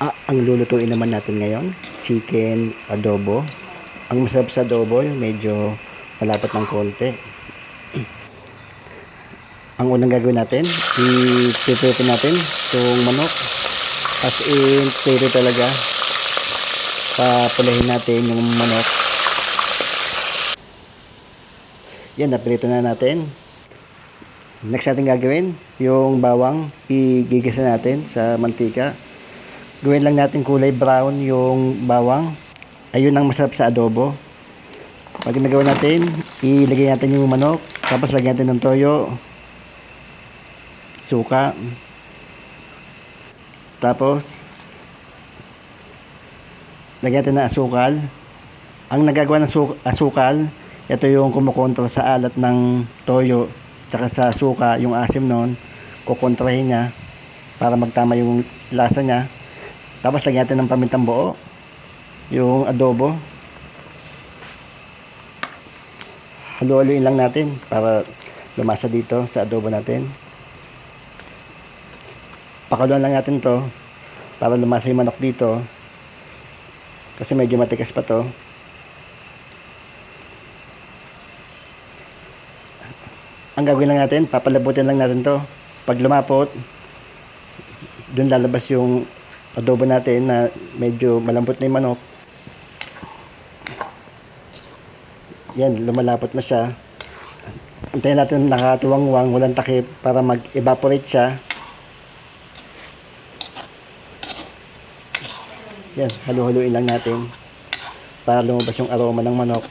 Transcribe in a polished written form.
Ang lulutuin naman natin ngayon, chicken adobo. Ang masarap sa adobo, yung medyo malapot ng konti. Ang unang gagawin natin, i-prepare natin itong manok. As in, prepare talaga. Papulahin natin yung manok. Yan, napilito na natin. Next natin gagawin, yung bawang, igigisa natin sa mantika. Gawin lang natin kulay brown yung bawang. Ayun ang masarap sa adobo. Pag nagawa natin, ilagay natin yung manok. Tapos lagyan natin ng toyo, suka. Tapos, lagyan natin ng asukal. Ang nagagawa ng asukal, ito yung kumukontra sa alat ng toyo. Tsaka sa suka, yung asim nun, kukontrahin niya para magtama yung lasa niya. Tapos lagyan natin ng pamintang buo, yung adobo. Halu-haluin lang natin para lumasa dito sa adobo natin. Pakuluan lang natin to para lumasa yung manok dito. Kasi medyo matigas pa to. Ang gagawin lang natin, papalabutin lang natin to. Pag lumapot, dun lalabas yung adobo natin na medyo malambot na yung manok. Yan, lumalapot na siya. Hintayin natin nakatuwang-wang, walang takip para mag-evaporate siya. Yan, halu-haluin lang natin para lumabas yung aroma ng manok.